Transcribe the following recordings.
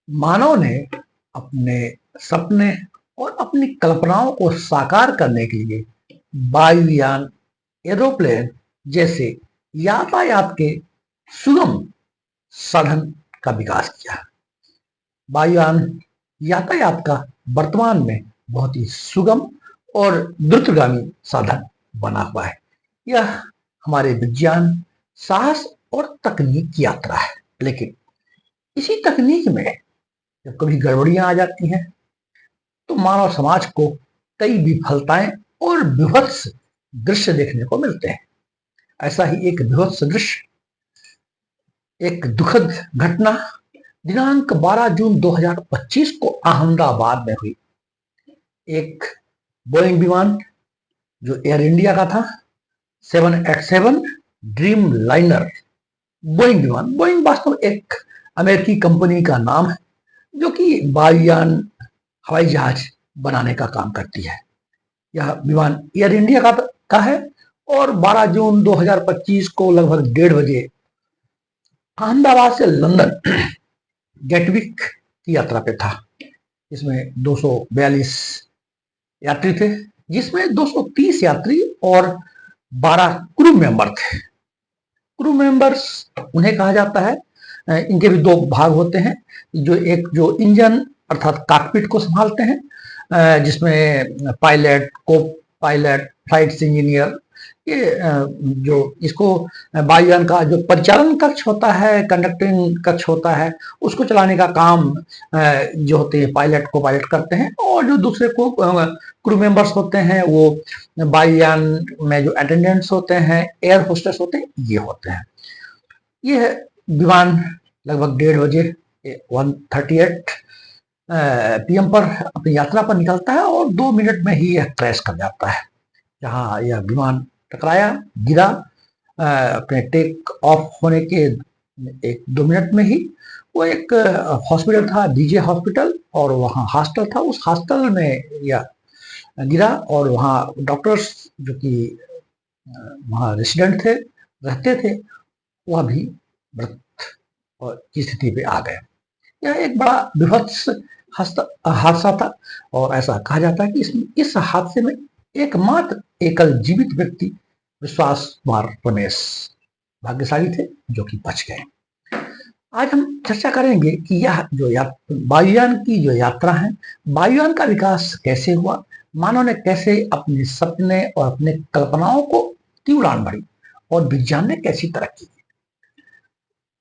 मानव ने अपने सपने और अपनी कल्पनाओं को साकार करने के लिए वायुयान, एरोप्लेन जैसे यातायात के सुगम साधन का विकास किया। वायुयान यातायात का वर्तमान में बहुत ही सुगम और द्रुतगामी साधन बना हुआ है। यह हमारे विज्ञान, साहस और तकनीक की यात्रा है। लेकिन इसी तकनीक में जब कभी गड़बड़ियां आ जाती हैं तो मानव समाज को कई विफलताएं और विभत्स दृश्य देखने को मिलते हैं। ऐसा ही एक विभत्स दृश्य, एक दुखद घटना दिनांक 12 जून 2025 को अहमदाबाद में हुई। एक बोइंग विमान जो एयर इंडिया का था, 787 ड्रीम लाइनर बोइंग विमान। बोइंग वास्तव में एक अमेरिकी कंपनी का नाम है जो कि वायुयान, हवाई जहाज बनाने का काम करती है। यह विमान एयर इंडिया का है और 12 जून 2025 को लगभग 1:30 बजे अहमदाबाद से लंदन गेटविक की यात्रा पे था। इसमें 242 यात्री थे, जिसमें 230 यात्री और 12 क्रू मेंबर थे। क्रू मेंबर्स उन्हें कहा जाता है। इनके भी दो भाग होते हैं। जो इंजन अर्थात कॉकपिट को संभालते हैं, जिसमें पायलट, को पायलट, फ्लाइट इंजीनियर, ये जो इसको वायुयान का जो परिचालन कक्ष होता है, कंडक्टिंग कक्ष होता है, उसको चलाने का काम जो होते हैं पायलट को पायलट करते हैं। और जो दूसरे को क्रू मेंबर्स होते हैं वो वायुयान में जो अटेंडेंट्स होते हैं, एयर होस्टेस होते हैं, ये होते हैं। ये विमान लगभग 1:30 बजे 1:38 PM पर अपनी यात्रा पर निकलता है और 2 मिनट में ही यह क्रैश कर जाता है। जहाँ यह विमान टकराया, गिरा, अपने टेक ऑफ होने के 1-2 मिनट में ही वो एक हॉस्पिटल था, बीजे हॉस्पिटल, और वहाँ हॉस्टल था। उस हॉस्टल में यह गिरा और वहाँ डॉक्टर्स जो कि वहाँ रेसिडेंट थे, रहते थे, वह भी मृत की स्थिति पे आ गए। यह एक बड़ा विभत्स हादसा था और ऐसा कहा जाता है कि इस हादसे में एकमात्र एकल जीवित व्यक्ति विश्वास कुमार रमेश भाग्यशाली थे जो कि बच गए। आज हम चर्चा करेंगे कि यह जो वायुयान की जो यात्रा है, वायुयान का विकास कैसे हुआ, मानव ने कैसे अपने सपने और अपने कल्पनाओं को की उड़ान भरी और विज्ञान ने कैसी तरक्की की।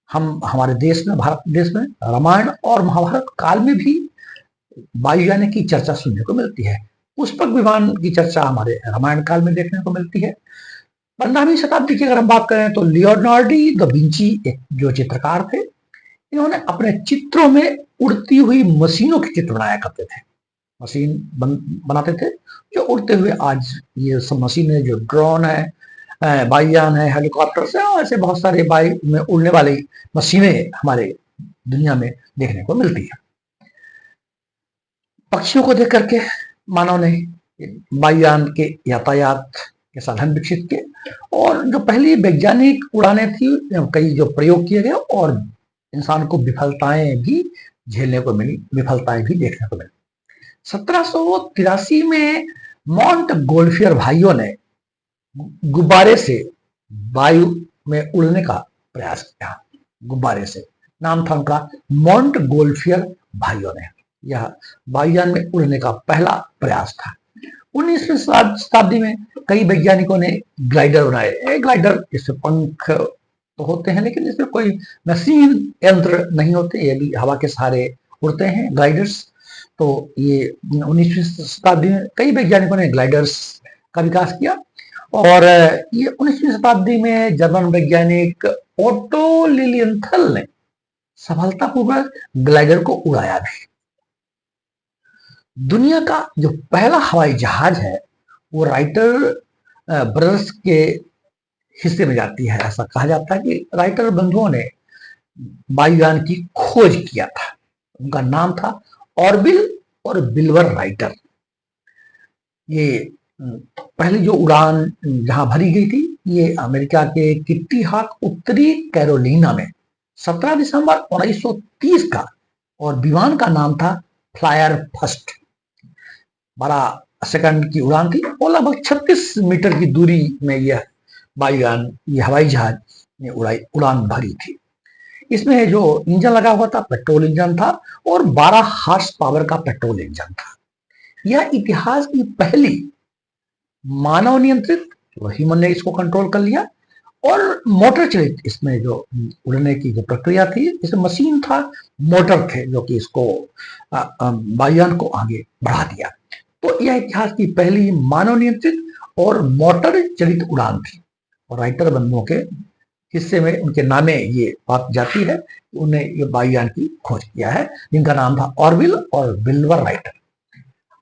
हम हमारे देश में, भारत देश में रामायण और महाभारत काल में भी वायुयान की चर्चा सुनने को मिलती है। पुष्पक विमान की चर्चा हमारे रामायण काल में देखने को मिलती है। 15वीं शताब्दी की अगर हम बात करें तो लियोनार्डो दा विंची एक जो चित्रकार थे, इन्होंने अपने चित्रों में उड़ती हुई मशीनों के चित्र बनाया करते थे। मशीन बनाते थे जो उड़ते हुए, आज ये सब मशीनें जो ड्रोन है, वायुयान है, हेलीकॉप्टर से, ऐसे बहुत सारे वायु में उड़ने वाली मशीनें हमारे दुनिया में देखने को मिलती है। पक्षियों को देख करके मानव ने वायुयान के यातायात के साधन विकसित किए और जो पहली वैज्ञानिक उड़ानें थी, कई जो प्रयोग किए गए और इंसान को विफलताएं भी झेलने को मिली, विफलताएं भी देखने को मिली। 1783 में मॉन्ट गोल्फियर भाइयों ने गुब्बारे से वायु में उड़ने का प्रयास किया। गुब्बारे से नाम था उनका, मॉन्ट गोल्फियर भाइयों ने। यह वायुयान में उड़ने का पहला प्रयास था। 19वीं शताब्दी में कई वैज्ञानिकों ने ग्लाइडर बनाए। ग्लाइडर, इससे पंख तो होते हैं लेकिन इसमें कोई मशीन यंत्र नहीं होते, ये भी हवा के सहारे उड़ते हैं ग्लाइडर्स। तो ये 19वीं शताब्दी में कई वैज्ञानिकों ने ग्लाइडर्स का विकास किया और ये 19वीं शताब्दी में जर्मन वैज्ञानिक ओटो लिलियनथल ने सफलतापूर्वक ग्लाइडर को उड़ाया भी। दुनिया का जो पहला हवाई जहाज है वो राइटर ब्रदर्स के हिस्से में जाती है। ऐसा कहा जाता है कि राइटर बंधुओं ने वायुयान की खोज किया था। उनका नाम था ऑर्बिल और बिल्वर राइटर। ये पहली जो उड़ान जहां भरी गई थी, ये अमेरिका के किट्टी हॉक, उत्तरी कैरोलिना में 17 दिसंबर 1930 का और विमान का नाम था फ्लायर फर्स्ट। 12 सेकंड की उड़ान थी और लगभग 36 मीटर की दूरी में यह वायुयान, यह हवाई जहाज ने उड़ान भरी थी। इसमें जो इंजन लगा हुआ था पेट्रोल इंजन था और 12 हार्स पावर का पेट्रोल इंजन था। यह इतिहास की पहली मानव नियंत्रित, ह्यूमन ने इसको कंट्रोल कर लिया, और मोटर चलित इसमें जो उड़ने की जो प्रक्रिया थी, इसमें मशीन था, मोटर थे जो कि इसको वायुयान को आगे बढ़ा दिया। तो यह इतिहास की पहली मानव नियंत्रित और मोटर चलित उड़ान थी। और राइटर बंधुओं के हिस्से में उनके नामे ये बात जाती है कि उन्हें ये वायुयान की खोज किया है, जिनका नाम था ऑरविल और विल्बर राइटर।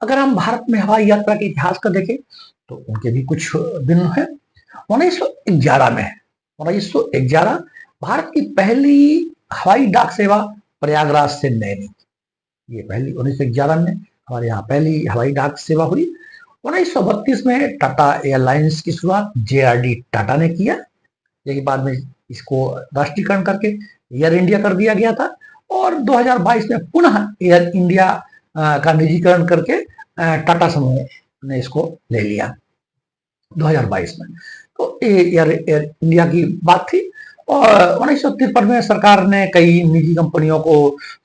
अगर हम भारत में हवाई यात्रा के इतिहास को देखें तो उनके भी कुछ दिन है। 1911 में 1911 भारत की पहली हवाई डाक सेवा प्रयागराज से नैनी, ये पहली 1911 में हमारे यहाँ पहली हवाई डाक सेवा हुई। 1932 में टाटा एयरलाइंस की शुरुआत JRD टाटा ने किया, लेकिन बाद में इसको राष्ट्रीयकरण करके एयर इंडिया कर दिया गया था। और 2022 में पुनः एयर इंडिया का निजीकरण करके टाटा समूह ने इसको ले लिया 2022 में। तो एयर इंडिया की बात थी। और 1953 में सरकार ने कई निजी कंपनियों को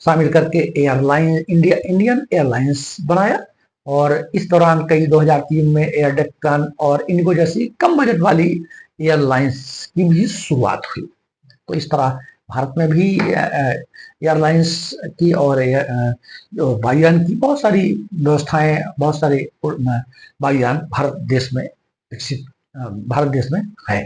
शामिल करके इंडियन एयरलाइंस बनाया। और इस दौरान कई 2003 में एयर डेक्कन और इंडिगो जैसी कम बजट वाली एयरलाइंस की भी शुरुआत हुई। तो इस तरह भारत में भी एयरलाइंस की और वायुयान की बहुत सारी व्यवस्थाएं, बहुत सारे वायुयान भारत देश में विकसित, भारत देश में है।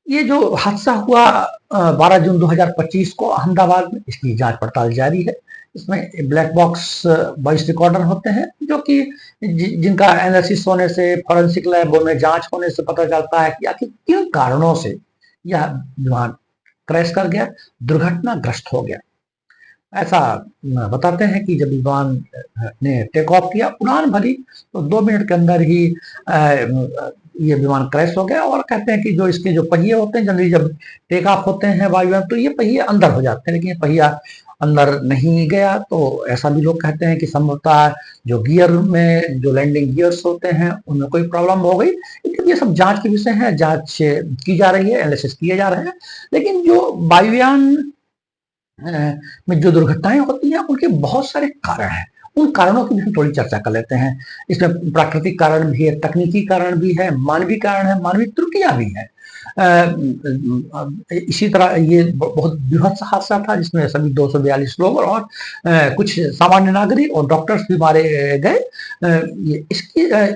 ये जो हादसा हुआ 12 जून 2025 को अहमदाबाद में, इसकी जांच पड़ताल जारी है। इसमें ब्लैक बॉक्स वॉइस रिकॉर्डर होते हैं जो कि जिनका एनालिसिस होने से, फॉरेंसिक लैबों में जांच होने से पता चलता है कि आखिर किन कारणों से यह विमान क्रैश कर गया, दुर्घटनाग्रस्त हो गया। ऐसा बताते हैं कि जब विमान ने टेक ऑफ किया, उड़ान भरी, तो 2 मिनट के अंदर ही ये विमान क्रैश हो गया। और कहते हैं कि जो इसके जो पहिए होते हैं, जनरली जब टेक ऑफ होते हैं वायुयान तो ये पहिए अंदर हो जाते हैं, लेकिन ये पहिया अंदर नहीं गया। तो ऐसा भी लोग कहते हैं कि संभवतः जो गियर में जो लैंडिंग गियर्स होते हैं उनमें कोई प्रॉब्लम हो गई। लेकिन ये सब जांच के विषय है, जांच की जा रही है, एनालिसिस किए जा रहे हैं। लेकिन जो वायुयान में जो दुर्घटनाएं होती हैं उनके बहुत सारे कारण हैं। उन कारणों की भी हम थोड़ी चर्चा कर लेते हैं। इसमें प्राकृतिक कारण भी है, तकनीकी कारण भी है, मानवीय कारण है, मानवीय त्रुटियां भी हैं। इसी तरह ये बहुत बृहत् हादसा था जिसमें सभी 242 लोग और कुछ सामान्य नागरिक और डॉक्टर्स भी मारे गए।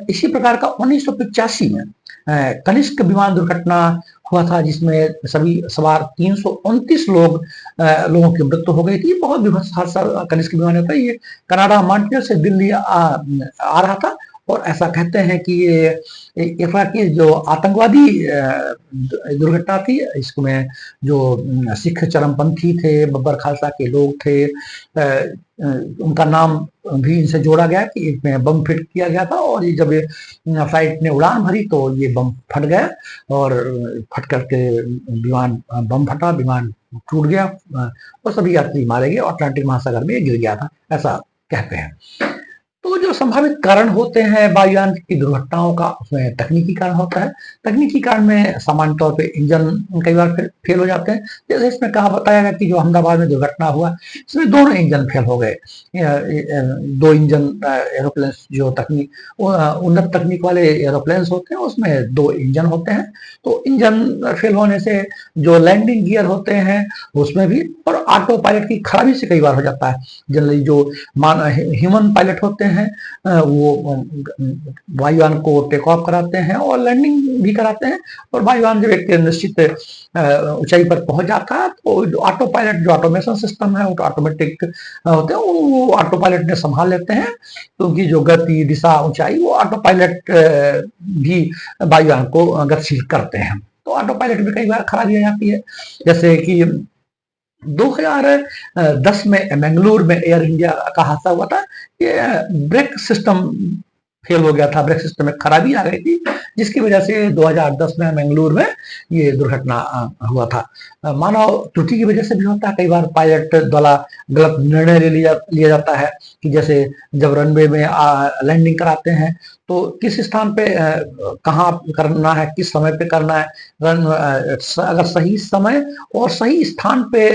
इसी प्रकार का 1985 में कनिष्क विमान दुर्घटना हुआ था जिसमें सभी सवार 329 लोगों की मृत्यु हो गई थी। बहुत विभत्स हादसा कनिष्क विमान था। ये कनाडा मॉन्ट्रियल से दिल्ली आ रहा था। और ऐसा कहते हैं कि ये एक प्रकार की जो आतंकवादी दुर्घटना थी। इसमें जो सिख चरमपंथी थे, बब्बर खालसा के लोग थे, उनका नाम भी इनसे जोड़ा गया कि इसमें बम फिट किया गया था। और ये जब फ्लाइट ने उड़ान भरी तो ये बम फट गया और फट करके विमान बम फटा, विमान टूट गया और सभी यात्री मारे गए और अटलांटिक महासागर में गिर गया था, ऐसा कहते हैं। तो जो संभावित कारण होते हैं वायुयान की दुर्घटनाओं का, उसमें तकनीकी कारण होता है। तकनीकी कारण में सामान्य तौर पे इंजन कई बार फेल हो जाते हैं। जैसे इसमें कहा बताया गया कि जो अहमदाबाद में दुर्घटना हुआ इसमें दोनों इंजन फेल हो गए। 2 इंजन एरोप्लेन जो उन्नत तकनीक वाले एरोप्लेन होते हैं उसमें 2 इंजन होते हैं। तो इंजन फेल होने से जो लैंडिंग गियर होते हैं उसमें भी, और ऑटो पायलट की खराबी से कई बार हो जाता है। जनरली जो ह्यूमन पायलट होते हैं वो वायुयान को टेक ऑफ कराते हैं और लैंडिंग भी कराते हैं। और वायुयान जब एक निश्चित ऊंचाई पर पहुंच जाता है तो ऑटो पायलट जो ऑटोमेशन सिस्टम है वो ऑटोमेटिक होते हैं, वो ऑटो पायलट ने संभाल लेते हैं क्योंकि जो गति, दिशा, ऊंचाई वो ऑटो पायलट भी वायुयान को गतिशील करते हैं। तो ऑटो पायलट में कई बार खराबी आ जाती है। जैसे कि 2010 में मंगलुरु में एयर इंडिया का हादसा हुआ था। ये ब्रेक सिस्टम फेल हो गया था, ब्रेक सिस्टम में खराबी आ गई थी, जिसकी वजह से 2010 में मंगलुरु में ये दुर्घटना हुआ था। मानव त्रुटि की वजह से भी होता है, कई बार पायलट द्वारा गलत निर्णय लिया जाता है कि जैसे जब रनवे में लैंडिंग कराते हैं तो किस स्थान पे कहाँ करना है, किस समय पे करना है। अगर सही समय और सही स्थान पे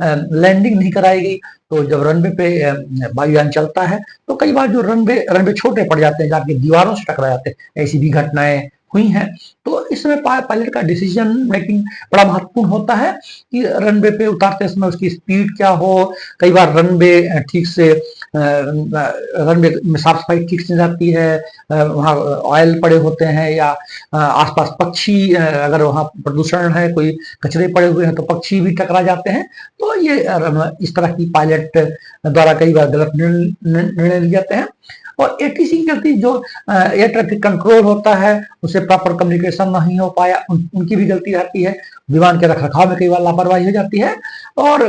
लैंडिंग नहीं कराई गई तो जब रनवे पे वायुयान चलता है तो कई बार जो रनवे रनवे छोटे पड़ जाते हैं, जाके दीवारों से टकरा जाते हैं, ऐसी भी घटनाएं हुई हैं। तो इसमें पायलट का डिसीजन मेकिंग बड़ा महत्वपूर्ण होता है कि रनवे पे उतारते समय उसकी स्पीड क्या हो। कई बार रनवे ठीक से रनवे में साफ सफाई ठीक से जाती है, वहाँ ऑयल पड़े होते हैं या आसपास पक्षी, अगर वहाँ प्रदूषण है, कोई कचरे पड़े हुए हैं तो पक्षी भी टकरा जाते हैं। तो ये इस तरह की पायलट द्वारा कई बार गलत निर्णय लिए जाते हैं। और एटीसी की गलती, जो एयर ट्रैफिक कंट्रोल होता है उससे प्रॉपर कम्युनिकेशन नहीं हो पाया, उनकी भी गलती रहती है। विमान के रखरखाव में कई बार लापरवाही हो जाती है और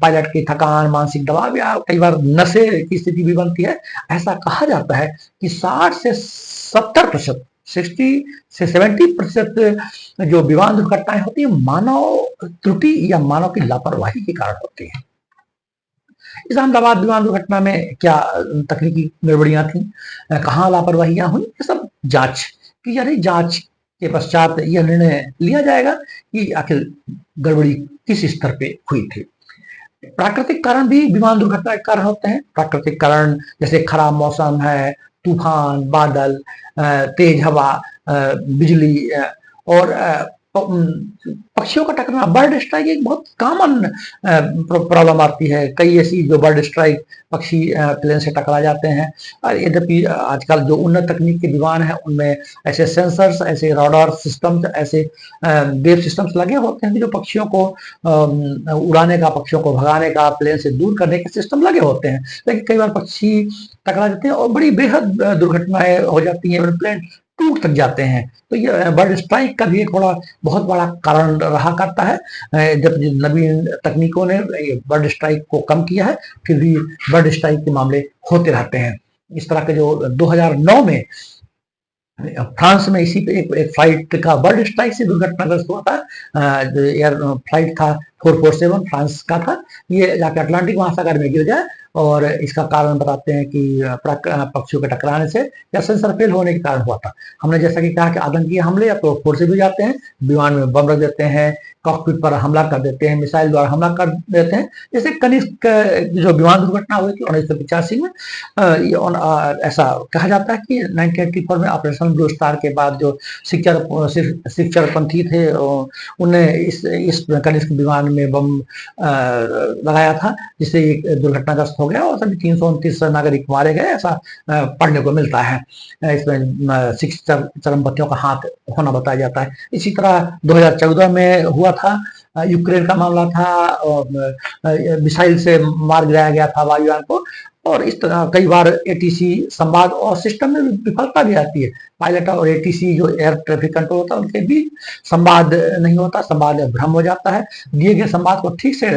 पायलट की थकान, मानसिक दबाव या कई बार नशे की स्थिति भी बनती है। ऐसा कहा जाता है कि 60 से 70%, 60 से 70% जो विमान दुर्घटनाएं होती है मानव त्रुटि या मानव की लापरवाही के कारण होती है। इस अहमदाबाद विमान दुर्घटना में क्या तकनीकी गड़बड़ियां थी, कहाँ लापरवाहियां हुई, ये सब जांच की जा रही। जांच के पश्चात यह निर्णय लिया जाएगा कि आखिर गड़बड़ी किस स्तर पे हुई थी। प्राकृतिक कारण भी विमान दुर्घटना के कारण होते हैं। प्राकृतिक कारण जैसे खराब मौसम है, तूफान, बादल, तेज हवा, बिजली और पक्षियों का टकराना, बर्ड स्ट्राइक एक बहुत कॉमन प्रॉब्लम आती है। कई ऐसी जो बर्ड स्ट्राइक पक्षी प्लेन से टकरा जाते हैं। और यद्यपि आजकल जो उन्नत तकनीक के विमान हैं उनमें ऐसे सेंसर्स, ऐसे रडार सिस्टम्स, ऐसे वेव सिस्टम्स लगे होते हैं जो पक्षियों को उड़ाने का, पक्षियों को भगाने का, प्लेन से दूर करने के सिस्टम लगे होते हैं। लेकिन कई बार पक्षी टकरा जाते हैं और बड़ी बेहद दुर्घटनाएं हो जाती हैं, प्लेन टूट तक जाते हैं। तो ये बर्ड स्ट्राइक का भी एक बहुत बड़ा कारण रहा करता है। जब नवीन तकनीकों ने बर्ड स्ट्राइक को कम किया है, फिर भी बर्ड स्ट्राइक के मामले होते रहते हैं। इस तरह के जो 2009 में फ्रांस में इसी पे एक फ्लाइट का बर्ड स्ट्राइक से दुर्घटनाग्रस्त हुआ था। जो एयर फ्लाइट था 447 फ्रांस का था, ये जाकर अटलांटिक महासागर में गिर गया और इसका कारण बताते हैं कि पक्षियों के टकराने से या सेंसर फेल होने के कारण हुआ था। हमने जैसा कि कहा कि आतंकी हमले या तो फोर्स भी जाते हैं, विमान में बम रख देते हैं, कॉकपिट पर हमला कर देते हैं, मिसाइल द्वारा हमला कर देते हैं। जैसे कनिष्क जो विमान दुर्घटना हुई थी 1985 में, ऐसा कहा जाता है कि 1984 में ऑपरेशन ब्लू स्टार के बाद जो शिक्षरपंथी थे उन्हें इस कनिष्क विमान में बम लगाया था, जिससे एक दुर्घटनाग्रस्त हो गया और सभी 329 नागरिक मारे गए, ऐसा पढ़ने को मिलता है। इसमें 6 चरमपंथियों का हाथ होना बताया जाता है। इसी तरह 2014 में हुआ था, यूक्रेन का मामला था, मिसाइल से मार गिराया गया था वायुयान को। और इस तरह कई बार एटीसी संवाद और सिस्टम में विफलता भी आती है। पायलट और एटीसी जो एयर ट्रैफिक कंट्रोल होता है उनके बीच संवाद नहीं होता, संवाद भ्रम हो जाता है। दिए गए संवाद को ठीक से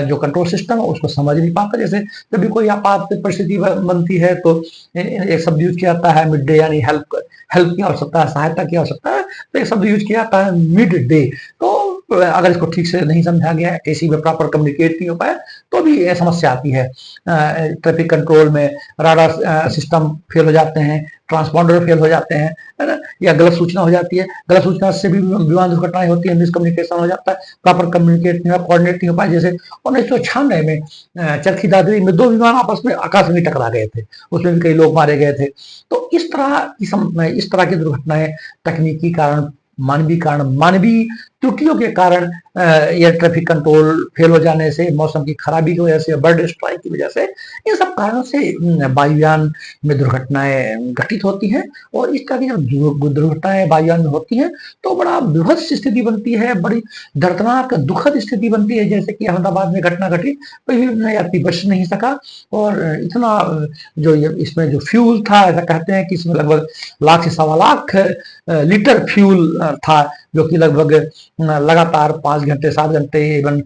जो कंट्रोल सिस्टम है उसको समझ नहीं पाता। जैसे जब भी कोई आपात परिस्थिति बनती है तो एक शब्द यूज किया जाता है मिड डे, यानी हेल्प की आवश्यकता है, सहायता की आवश्यकता है, तो एक शब्द यूज किया जाता है मिड डे। तो अगर इसको ठीक से नहीं समझा गया, एसी में प्रॉपर कम्युनिकेट नहीं हो पाया तो भी ये समस्या आती है। ट्रैफिक कंट्रोल में राडार सिस्टम फेल हो जाते हैं, ट्रांसपॉन्डर फेल हो जाते हैं, है ना, या गलत सूचना हो जाती है। गलत सूचना से भी विमान दुर्घटनाएं होती है, मिसकम्युनिकेशन हो जाता है, प्रॉपर कम्युनिकेट नहीं हो, कोऑर्डिनेट नहीं हो पाया। जैसे 1996 में चरखी दादरी में 2 विमान आपस में आकाश में टकरा गए थे, उसमें भी कई लोग मारे गए थे। तो इस तरह की दुर्घटनाएं तकनीकी कारण, मानवीय त्रुटियों के कारण, एयर ट्रैफिक कंट्रोल फेल हो जाने से, मौसम की खराबी की वजह से, बर्ड स्ट्राइक की वजह से, इन सब कारणों से वायुयान में दुर्घटनाएं घटित होती हैं। और इस तरह की जब दुर्घटनाएं वायुयान में होती हैं तो बड़ा विभत्स स्थिति बनती है, बड़ी दर्दनाक दुखद स्थिति बनती है। जैसे कि अहमदाबाद में घटना घटी, कोई भी यात्री बच नहीं सका और इतना जो इसमें जो फ्यूल था, ऐसा कहते हैं कि इसमें लगभग 1 लाख से 1.25 लाख लीटर फ्यूल था, जो कि लगभग लगातार 5 घंटे 7 घंटे इवन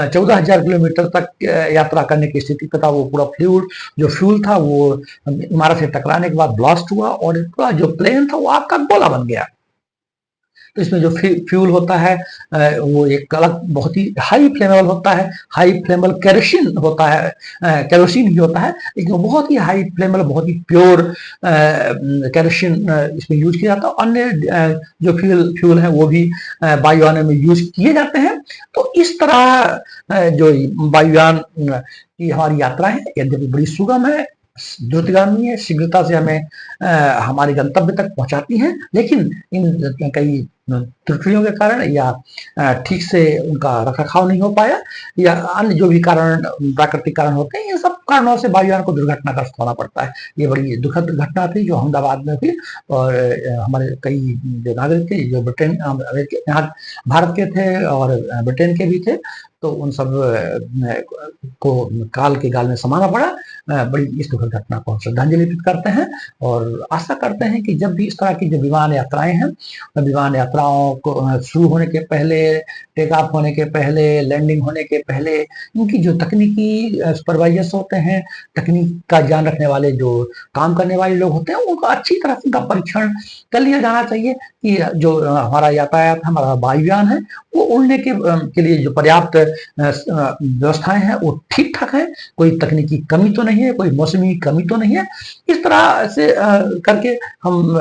14,000 किलोमीटर तक यात्रा करने की स्थिति पे था। वो पूरा फ्यूल था वो इमारत से टकराने के बाद ब्लास्ट हुआ और पूरा जो प्लेन था वो आग का गोला बन गया। तो इसमें जो फ्यूल होता है वो एक अलग बहुत ही हाई फ्लेमेबल होता है, हाई फ्लेमेबल केरोसिन होता है, केरोसिन ही होता है, लेकिन बहुत ही हाई फ्लेमेबल, बहुत ही प्योर केरोसिन इसमें यूज किया जाता है। अन्य जो फ्यूल है वो भी वायुयान में यूज किए जाते हैं। तो इस तरह जो वायुयान की हमारी यात्रा है यद्यपि बड़ी सुगम है, द्रुतगामी है, शीघ्रता से हमें हमारे गंतव्य तक पहुंचाती हैं, लेकिन इन कई त्रुटियों के कारण या ठीक से उनका रखरखाव नहीं हो पाया या अन्य जो भी कारण प्राकृतिक कारण होते हैं, इन सब कारणों से वायुयान को दुर्घटनाग्रस्त होना पड़ता है। ये बड़ी दुखद घटना थी जो अहमदाबाद में हुई और हमारे कई जो नागरिक थे जो ब्रिटेन यहाँ भारत के थे और ब्रिटेन के भी थे, तो उन सब को काल के गाल में समाना पड़ा। बड़ी इस दुखद घटना को हम श्रद्धांजलि अर्पित करते हैं और आशा करते हैं कि जब भी इस तरह की जो विमान यात्राएं हैं, विमान यात्राओं को शुरू होने के पहले, टेक ऑफ होने के पहले, लैंडिंग होने के पहले इनकी जो तकनीकी सुपरवाइजर्स होते हैं, तकनीक का ज्ञान रखने वाले जो काम करने वाले लोग होते हैं, उनका अच्छी तरह से उनका परीक्षण कर लिया जाना चाहिए कि जो हमारा यातायात हमारा वायुयान है वो उड़ने के लिए जो पर्याप्त व्यवस्थाएं हैं वो ठीक ठाक है, कोई तकनीकी कमी तो नहीं है, कोई मौसमी कमी तो नहीं है। इस तरह से करके हम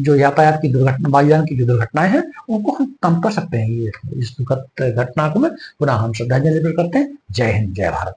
जो यातायात की दुर्घटना, वायुयान की जो दुर्घटनाएं हैं उनको हम कम कर सकते हैं। इस दुखद घटना को में पुनः हम श्रद्धांजलि अर्पित करते हैं। जय हिंद, जय भारत।